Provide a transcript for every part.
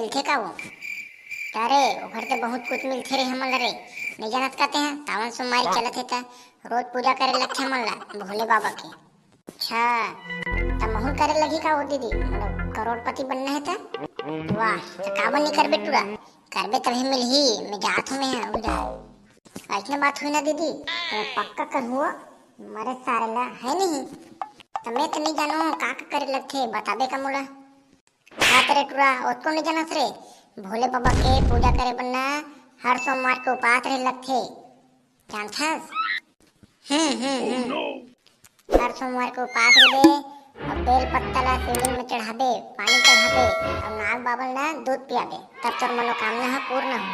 मिलथे का वो? अरे ओखर ते बहुत कुछ मिलथे रे हमन ला रे। नहीं जानत कहते हैं सावन सोमवारी चलत हे त रोज पूजा करे लगथे हमन ला भोले बाबा के। अच्छा त महू करे लगी का वो दीदी? मतलब करोड़पति बनना है त? वाह त काबर नहीं करबे टूरा? करबे तभी मिलही। मैं जात हूँ मैं उधर। ऐसने बात हुई ना दीदी तो पक्का कर हुआ मरे सारे ला है नहीं। तो मैं तो नहीं जानू का करे लगथे बताबे का मोला? हाँ तेरे टूरा उसको नहीं जानत रे। भोले बाबा के पूजा करे बनना हर सोमवार के उपास रहे लगथे जानथस? हर सोमवार को उपास रहे और बेल पत्ता ला शिवलिंग में चढ़ाबे, पानी चढ़ाबे और नाग बाबा ला दूध पियाबे तब तोर मनोकामना ह पूर्ण हो।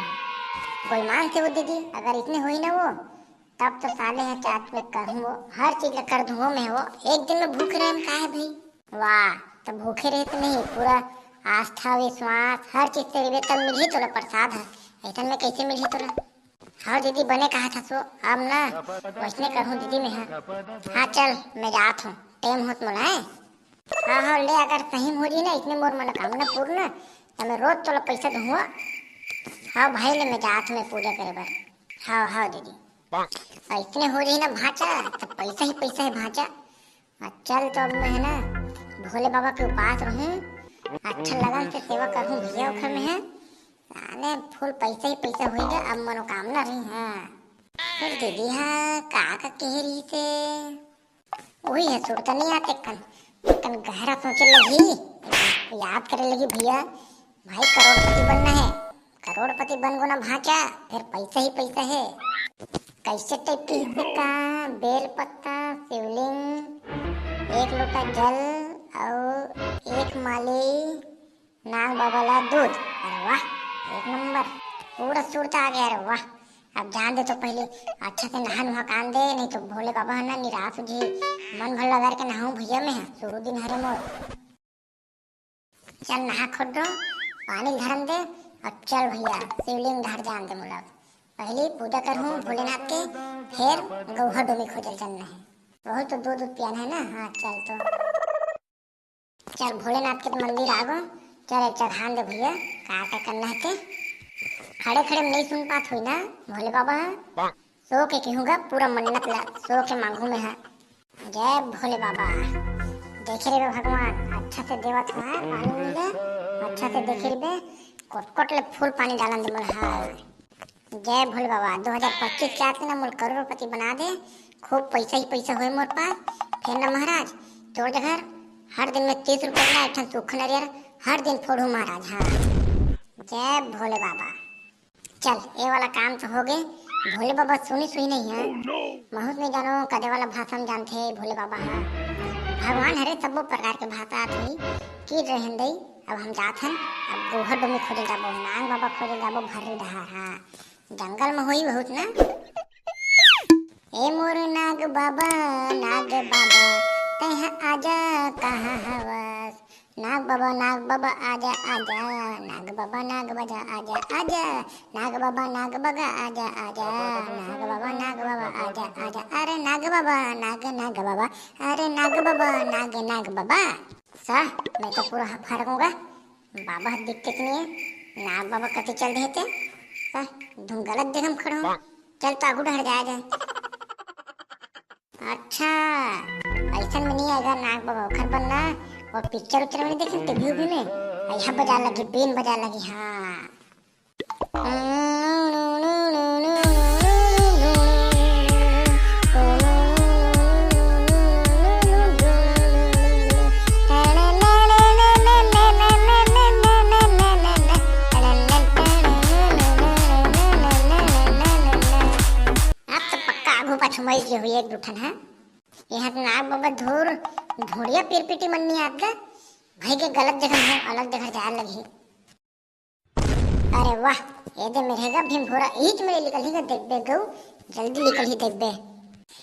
कोई मान से वो दीदी अगर इतने हुई ना वो तब तो साले है चाट में करूँ वो हर चीज ला कर दूँ मैं वो एक दिन में भूख रहे का है भाई? वाह तो भूखे रहे तो नहीं पूरा आस्था विश्वास हर चीज से रहे तब मिली तोला प्रसाद है। ऐसा में कैसे मिली तोला? हाँ दीदी बने कहा था सो अब ना वैसने करूँ दीदी मैं। हाँ चल मैं जात हूँ टाइम होत मोला है। हाँ हाँ ले अगर सही हो रही ना इतने मोर मनोकामना पूर्ण तो मैं रोज तोला पैसा दूंगा। हाँ भाई ले मैं जात में पूजा करे बर। हाँ हाँ दीदी इतने हो रही ना भाचा तो पैसा ही पैसा है भाचा। चल तो अब मैं है ना भोले बाबा के उपास रहूं अच्छा लगन से सेवा करूं भैया उखर में है अरे फुल पैसा ही पैसा होएगा अब मनोकामना रही है। फिर दीदी हाँ का कह रही थे वही है सुरता नहीं आते कन गहरा सोचे लगी याद करे लगी भैया भाई करोड़पति बनना है। करोड़पति बन गो ना भाचा फिर पैसा ही पैसा है। कैसे टाइप की का बेल पत्ता शिवलिंग एक लोटा जल और एक माली नाग बाबा ला दूध। अरे वाह एक नंबर पूरा सुरता आ गया। अरे वाह अब जान दे तो पहले अच्छा से नहा नुहा कान दे नहीं तो भोले बाबा है ना निराश हो जी मन भर लगा के नहाऊं भैया में शुरू दिन हरे मोर। चल नहा खोद दो पानी धरम दे अब चल भैया शिवलिंग धर जान दे मोला पहले पूजा करूँ भोलेनाथ के फिर गौहर डोमी खोजल चलना है बहुत तो दूध पियाना है ना। हाँ चल तो चल भोलेनाथ के मंदिर आ गो चल एक चढ़ान दे भैया का करना है ते खड़े खड़े नहीं सुन पात हुई ना भोले बाबा है सो के कहूँगा पूरा मन्नत ला सो के मांगू में है। जय भोले बाबा देखे रे भगवान अच्छा से देवत है पानी मिले अच्छा से देखे रे कोट ले फुल पानी डालन दे मोल। हाँ जय भोले बाबा 2025 के आते ना मोल करोड़पति बना दे खूब पैसा ही पैसा हुए मोर पास। फिर ना महाराज तोड़ दे घर हर दिन में 30 रुपये ना एक सूखा नारियल हर दिन फोड़ू महाराज। हाँ जय भोले बाबा चल ये वाला काम तो हो गए। भोले बाबा सुनी नहीं है बहुत नहीं जानो कदे वाला भाषा जानते भोले बाबा है भगवान हरे सब प्रकार के भाषा आती की रहन दई। अब हम जात हन अब गोहर डोमी खोजे जाबो नाग बाबा खोजे जाबो भरी डहार। हाँ जंगल में हुई बहुत ना ए मोर नाग बाबा तह आजा कहाँ हवस नाग बाबा आजा आजा नाग बाबा आजा आजा नाग बाबा आजा आजा नाग बाबा आजा आजा अरे नाग बाबा अरे नाग बाबा सा मैं तो पूरा फरकूंगा बाबा दिखते नहीं है नाग बाबा कति चल रहे थे सा तुम गलत जगह खड़ा हूँ चल तो आगू ढर जाएगा। अच्छा ऐसा में नहीं आएगा नाग बाबा खर बनना और पिक्चर उच्चर में देखे टीवी भी में यहाँ बजा लगी बीन बजा लगी। हाँ पाछुमाई हुई एक दुठन है यहाँ नाग बाबा धोड़िया पीर पीटी मननी आपका भाई के गलत जगह है अलग जगह जाए लगी। अरे वाह ये दे मेरेगा भीम भोरा ईच मेरे निकल ही देख बे गौ जल्दी निकल ही देख बे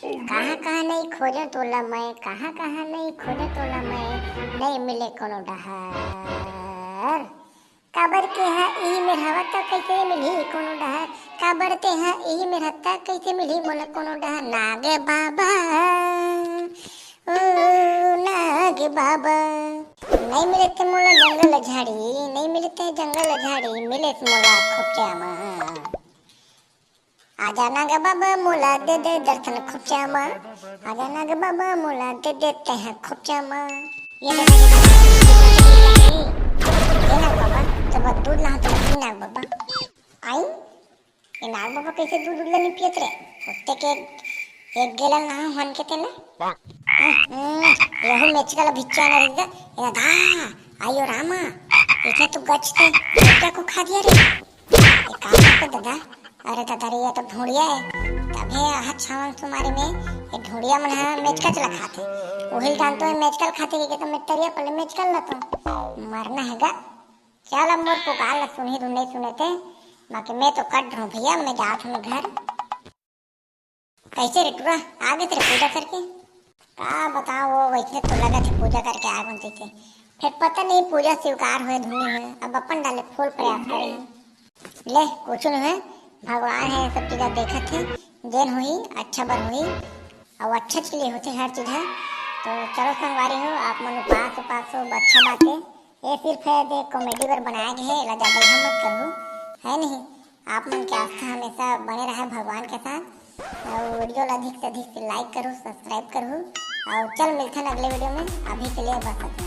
कहाँ नहीं खोजे तोला मैं कहाँ नहीं खोजे तोला मैं नहीं मिले कोनो डहर काबर के है ई में रहता कैसे मिली कोनो डहर काबर ते है ई में रहता कैसे मिली मोला कोनो डहर नाग बाबा ओ नाग बाबा नहीं मिले थे मोला जंगल झाड़ी, नहीं मिले थे जंगल झाड़ी, मिले थे मोला खोपचामा। आजा नाग बाबा मोला दे दे दर्शन खोपचामा, आजा नाग बाबा मोला दे देते हैं खोपचामा। ये नाग बाबा जब दूध ला तो नाग बाबा आई, ये नाग बाबा कैसे दूध दूध नहीं पियत रे, उत्ते के एक गेला ना हन के तेले यहू मेचकला भिच्चा ना रिदा ये दा आयो रामा इतना तो गचते क्या को खा दिया रे, ये काम करते दादा। अरे दादा रे ये तो ढूंढिया है, तबे हाथ छावन तुम्हारे में ये ढूंढिया मन है मेचका चला खाते, वही जान तो मेचकल खाते के तो मेटरिया पहले मेचकल ना तो मरना हैगा। चल अब मोर पुकार ला सुनी तू नहीं सुने थे, बाकी मैं तो कट रहा हूँ भैया, मैं जात हूँ घर। कैसे रे टूरा आ गए तेरे पूजा करके? का बताओ वो वैसे तो लगा थे पूजा करके आ बनते थे, फिर पता नहीं पूजा स्वीकार हुए धुनी हुए, अब अपन डाले फूल प्रयास करे ले कुछ नहीं है, भगवान है सब चीज़ देखा थे, देन हुई अच्छा बन हुई और अच्छा के लिए होते हर चीज़ है। तो चलो संगवारी हो आप मन उपास उपास हो अच्छा बात है, ये सिर्फ है देख कॉमेडी पर बनाया गया है, ला ज़्यादा मत करो है नहीं। आप मन की आस्था हमेशा बने रहे भगवान के साथ, और वीडियो अधिक से अधिक लाइक करो सब्सक्राइब करो, और चल मिलते हैं अगले वीडियो में, अभी के लिए बस।